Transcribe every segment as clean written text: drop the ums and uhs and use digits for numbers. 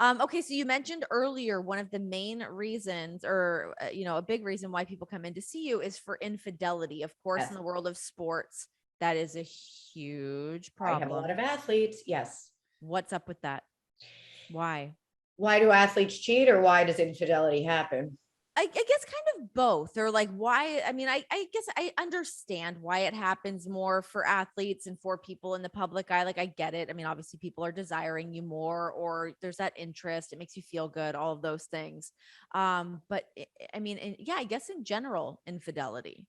Okay, so you mentioned earlier one of the main reasons, or a big reason why people come in to see you is for infidelity. Of course, in Yes. the world of sports, that is a huge I have a lot of problem. athletes. Yes. What's up with that? Why? Why do athletes cheat or why does infidelity happen? I guess kind of both, or like why. I mean, I guess I understand why it happens more for athletes and for people in the public eye. Like, I get it. I mean, obviously, people are desiring you more, or there's that interest. It makes you feel good, all of those things. But I mean, yeah, I guess in general, infidelity.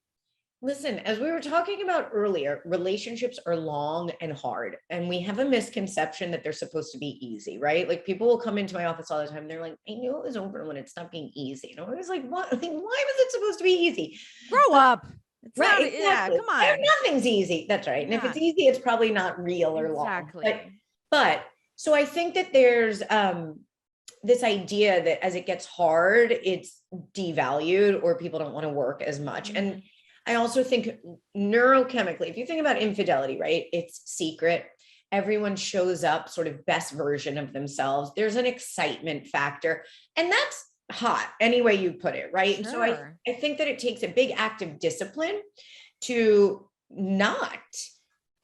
Listen, as we were talking about earlier, relationships are long and hard, and we have a misconception that they're supposed to be easy, right? Like people will come into my office all the time. They're like, "I knew it was over when it stopped being easy." And I was like, "What? Like, why was it supposed to be easy?" Grow up. It's Right, not. Yeah, exactly. come on. Nothing's easy. That's right. And if it's Yeah, easy, it's probably not real or long. exactly. But so I think that there's this idea that as it gets hard, it's devalued or people don't want to work as much. And Hmm. I also think neurochemically, if you think about infidelity, right? It's secret. Everyone shows up sort of best version of themselves. There's an excitement factor. And that's hot any way you put it, right? And so Sure. I think that it takes a big act of discipline to not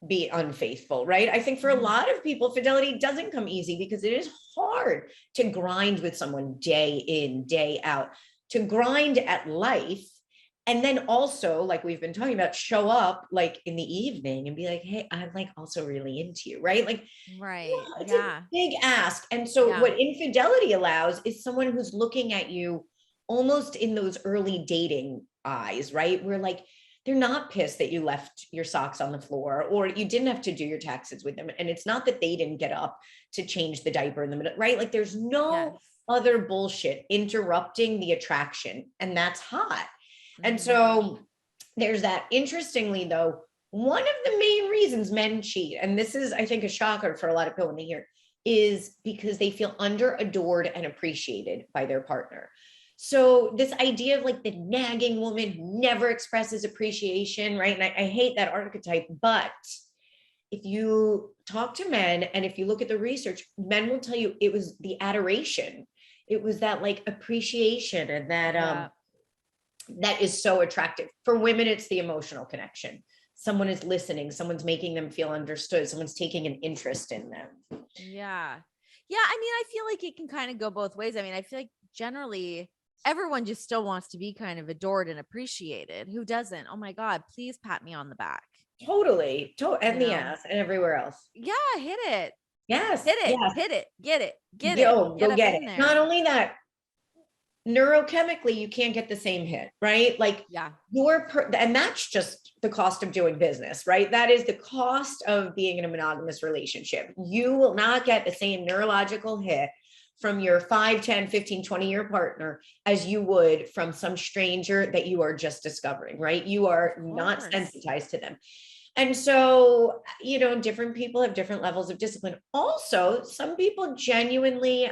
be unfaithful, right? I think for a Mhm. lot of people, fidelity doesn't come easy because it is hard to grind with someone day in, day out, to grind at life. And then also, like we've been talking about, show up like in the evening and be like, hey, I'm like also really into you, right? Like, Right. yeah, it's a Yeah. big ask. And so, Yeah. what infidelity allows is someone who's looking at you almost in those early dating eyes, right? Where like they're not pissed that you left your socks on the floor or you didn't have to do your taxes with them. And it's not that they didn't get up to change the diaper in the middle, right? Like there's no Yes. other bullshit interrupting the attraction. And that's hot. And Hmm. so there's that. Interestingly, though, one of the main reasons men cheat, and this is, I think, a shocker for a lot of people when they hear, is because they feel under adored and appreciated by their partner. So this idea of like the nagging woman who never expresses appreciation, right? And I hate that archetype, but if you talk to men and if you look at the research, men will tell you it was the adoration. It was that like appreciation and Yeah. that is so attractive. For women, it's the emotional connection. Someone is listening, someone's making them feel understood, someone's taking an interest in them. Yeah. Yeah. I mean, I feel like it can kind of go both ways. I mean, I feel like generally everyone just still wants to be kind of adored and appreciated. Who doesn't? Oh my God, please pat me on the back. Totally. You And the know? ass and everywhere else. Yeah, hit it. Yes. Hit it. Yes. Hit it. Get it. Get it. Go Get up get it. in Not there. only that, neurochemically you can't get the same hit, right? Like Yeah. and that's just the cost of doing business, right? That is the cost of being in a monogamous relationship. You will not get the same neurological hit from your 5, 10, 15, 20-year partner as you would from some stranger that you are just discovering, right? You are Of not course. sensitized to them. And so, different people have different levels of discipline. Also, some people genuinely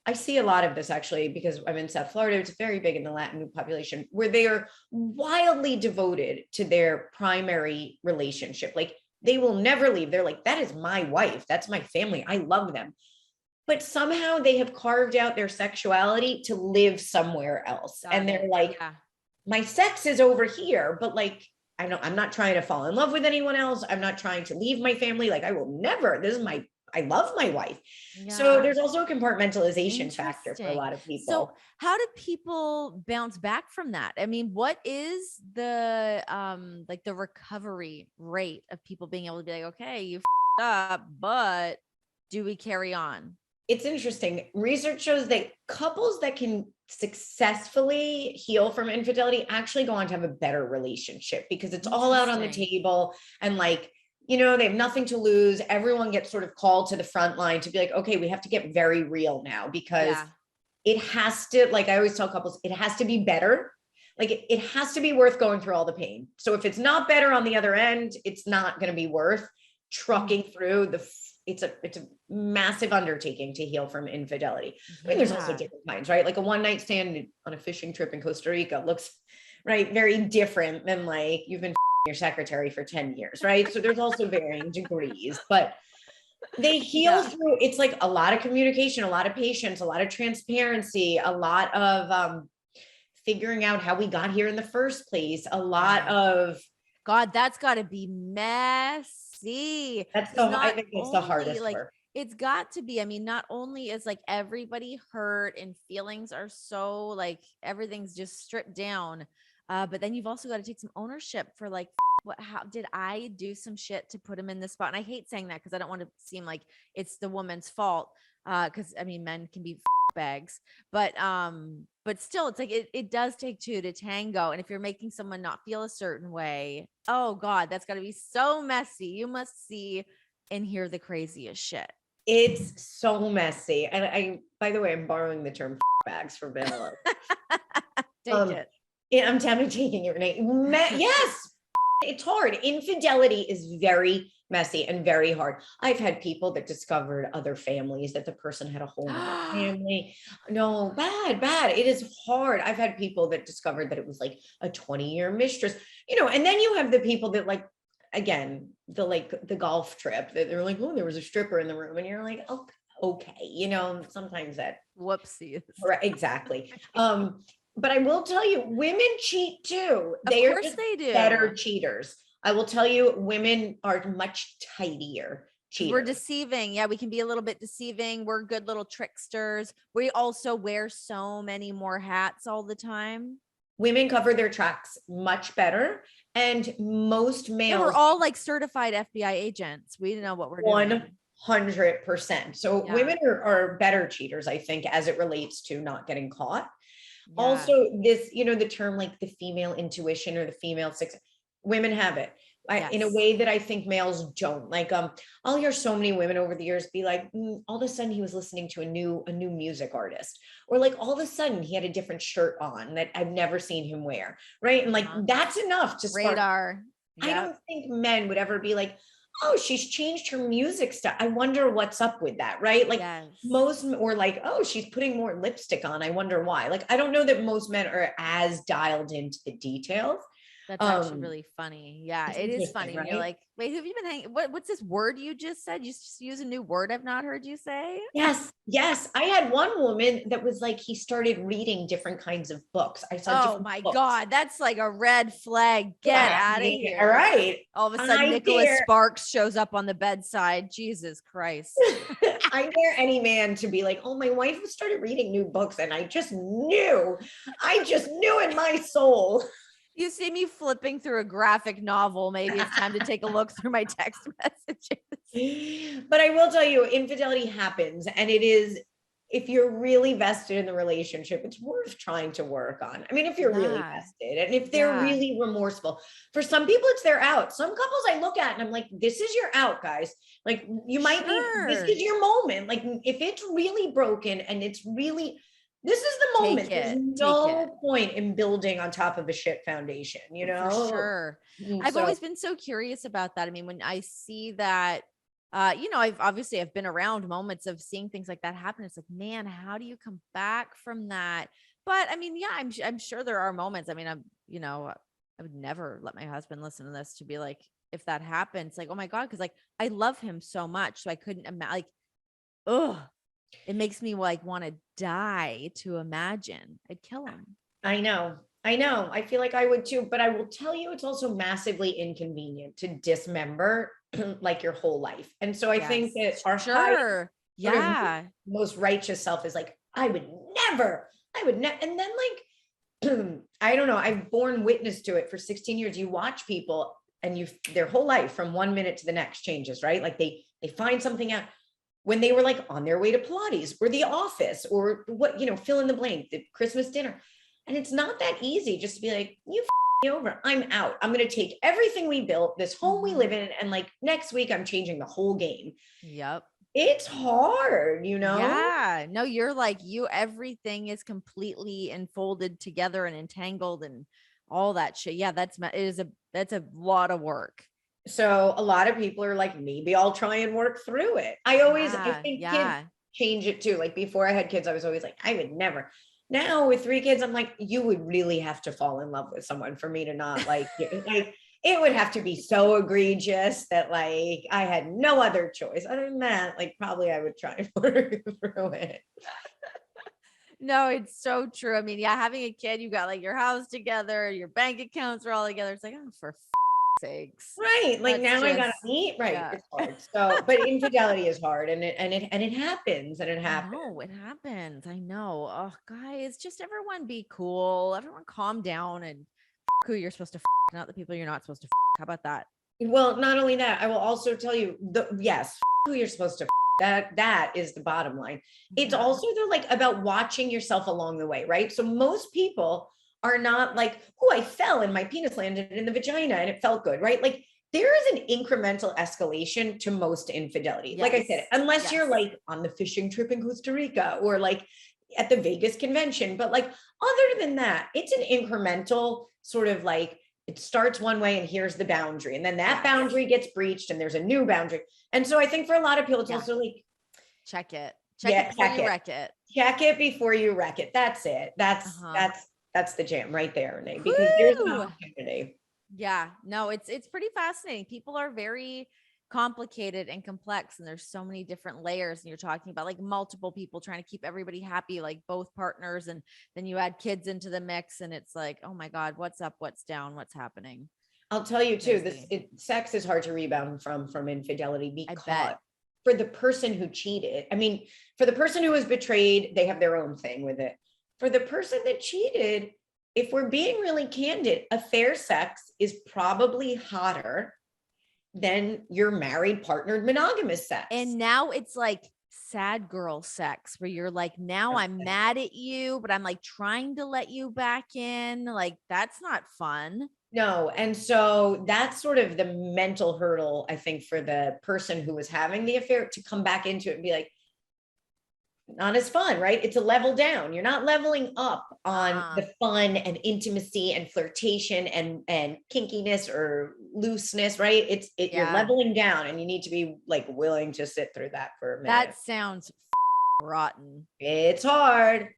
I see a lot of this actually because I'm in South Florida. It's very big in the Latin population where they are wildly devoted to their primary relationship. Like they will never leave. They're like, that is my wife. That's my family. I love them. But somehow they have carved out their sexuality to live somewhere else. And Got they're it. like, Yeah. my sex is over here, but like, I know I'm not trying to fall in love with anyone else. I'm not trying to leave my family. Like, I will never, I love my wife. So Yeah. there's also a compartmentalization factor for a Interesting. lot of So, people. how do people bounce back from that? I mean, what is the like the recovery rate of people being able to be like, okay, you up, but do we carry on? It's interesting. Research shows that couples that can successfully heal from infidelity actually go on to have a better relationship because it's all out on the Interesting. table and like, they have nothing to lose. Everyone gets sort of called to the front line to be like, okay, we have to get very real now because Yeah. it has to, like I always tell couples, it has to be better. Like it has to be worth going through all the pain. So if it's not better on the other end, it's not going to be worth Mm. trucking through it's a massive undertaking to heal from infidelity. I mean, there's also Yeah. different kinds, right? Like a one night stand on a fishing trip in Costa Rica looks right very different than like you've been your secretary for 10 years, right? So there's also varying degrees, but They heal Yeah. through, it's like a lot of communication, a lot of patience, a lot of transparency, a lot of figuring out how we got here in the first place, a lot Yeah. of God, that's got to be messy. that's the Because I not think it's the only hardest like work. it's got to be, I mean, not only is like everybody hurt and feelings are so like everything's just stripped down, but then you've also got to take some ownership for like, what, how did I do some shit to put him in this spot? And I hate saying that because I don't want to seem like it's the woman's fault. Because I mean, men can be bags, but still it's like it does take two to tango, and if you're making someone not feel a certain way, oh god, that's got to be so messy. You must see and hear the craziest shit. It's so messy. And by the way, I'm borrowing the term bags for Vanilla. Take it. Yeah, I'm definitely taking it, Renee. Yes, it's hard. Infidelity is very messy and very hard. I've had people that discovered other families, that the person had a whole other family. No, bad, bad. It is hard. I've had people that discovered that it was like a 20-year mistress, and then you have the people that like, again, the golf trip that they're like, oh, there was a stripper in the room. And you're like, oh, okay. Sometimes that, Whoopsies. right, exactly. But I will tell you, women cheat too. Of They are course just they better do, cheaters. I will tell you, women are much tidier because we're cheaters. deceiving. Yeah, we can be a little bit deceiving. We're good little tricksters. We also wear so many more hats all the time. Women cover their tracks much better. And most Yeah, we're males, all like certified FBI agents. We know what we're doing. 100%. So Yeah. women are better cheaters, I think, as it relates to not getting caught. Yeah. Also, this, the term like the female intuition or the female six, women have it. In a Yes. way that I think males don't. Like, I'll hear so many women over the years be like, all of a sudden he was listening to a new music artist, or like all of a sudden he had a different shirt on that I've never seen him wear, right? And like Uh-huh. that's enough to spark. Radar. I Yep. don't think men would ever be like, oh, she's changed her music stuff. I wonder what's up with that, right? Like Yes. most, or like, oh, she's putting more lipstick on. I wonder why. Like, I don't know that most men are as dialed into the details. That's actually Um, really funny. Yeah, it's it is interesting, funny when you're right? like, wait, have you been hanging? What's this word you just said? You just use a new word I've not heard you say. Yes, yes. I had one woman that was like, he started reading different kinds of books. I saw Oh different my books. God, that's like a red flag. Get Yeah, out of all here. right. All of a sudden, I Nicholas dare Sparks shows up on the bedside. Jesus Christ. I dare any man to be like, oh, my wife started reading new books and I just knew. I just knew in my soul. You see me flipping through a graphic novel. Maybe it's time to take a look through my text messages. But I will tell you, infidelity happens. And it is, if you're really vested in the relationship, it's worth trying to work on. I mean, if you're really Yeah. vested and if they're Yeah. really remorseful. For some people, it's their out. Some couples I look at and I'm like, this is your out, guys. Like, you might need, this Sure. is your moment. Like, if it's really broken and it's really, this is the Take moment. There's it. Take it. no point in building on top of a shit foundation, For sure. I've So always been so curious about that. I mean, when I see that, I've been around moments of seeing things like that happen. It's like, man, how do you come back from that? But I mean, yeah, I'm sure there are moments. I mean, I would never let my husband listen to this to be like, if that happens, like, oh my God, because like I love him so much. So I couldn't imagine like, ugh, it makes me like want to die to imagine. I'd kill him. I know. I know. I feel like I would too, but I will tell you, it's also massively inconvenient to dismember like your whole life. And so I think Yes. that our high, Sure. sort of Yeah. most righteous self is like, I would never. And then like, I don't know, I've borne witness to it for 16 years. You watch people and their whole life from one minute to the next changes, right? Like they find something out when they were like on their way to Pilates or the office or what, fill in the blank, the Christmas dinner. And it's not that easy just to be like, you me over, I'm out. I'm going to take everything we built, this home we live in, and like next week, I'm changing the whole game. Yep. It's hard, Yeah. No, you're like everything is completely enfolded together and entangled and all that shit. Yeah, that's a lot of work. So a lot of people are like, maybe I'll try and work through it. I Yeah. think kids Yeah. change it too. Like before I had kids, I was always like, I would never. Now with 3 kids, I'm like, you would really have to fall in love with someone for me to not like, like it would have to be so egregious that like I had no other choice. Other than that, like probably I would try and work through it. No, it's so true. I mean, yeah, having a kid, you got like your house together, your bank accounts are all together. It's like, oh, for sakes. Right. Like Let's now I gotta just, eat. Right. yeah. It's hard. So, but infidelity is hard and it happens and it I happens. know it happens. I know. Oh, guys, just everyone be cool. Everyone calm down and who you're supposed to, not the people you're not supposed to. How about that? Well, not only that, I will also tell you yes, who you're supposed to that is the bottom line. It's Yeah. also though like about watching yourself along the way, right? So most people are not like, oh, I fell and my penis landed in the vagina and it felt good, right? Like there is an incremental escalation to most infidelity. Like I said, Yes. unless you're Yes. like on the fishing trip in Costa Rica or like at the Vegas convention, but like other than that, it's an incremental sort of like it starts one way and here's the boundary and then that Yes. boundary gets breached and there's a new boundary. And so I think for a lot of people it's Yeah. also like Check it. Check it yeah, before you wreck it. check it before you wreck it. That's it. Uh-huh. That's the jam right there, Renee, because there's an Whew. opportunity. Yeah. No, it's pretty fascinating. People are very complicated and complex, and there's so many different layers. And you're talking about like multiple people trying to keep everybody happy, like both partners, and then you add kids into the mix, and it's like, oh my God, what's up, what's down, what's happening? I'll tell you too, Crazy. sex is hard to rebound from infidelity I because bet. for the person who cheated, I mean, for the person who was betrayed, they have their own thing with it. For the person that cheated, if we're being really candid, affair sex is probably hotter than your married, partnered, monogamous sex. And now it's like sad girl sex where you're like, now I'm mad at you, but I'm like trying to let you back in. Like, that's not fun. No. And so that's sort of the mental hurdle, I think, for the person who was having the affair to come back into it and be like, not as fun, right? It's a level down. You're not leveling up on the fun and intimacy and flirtation and kinkiness or looseness, right? You're Yeah. leveling down and you need to be like willing to sit through that for a minute. That sounds rotten. It's hard.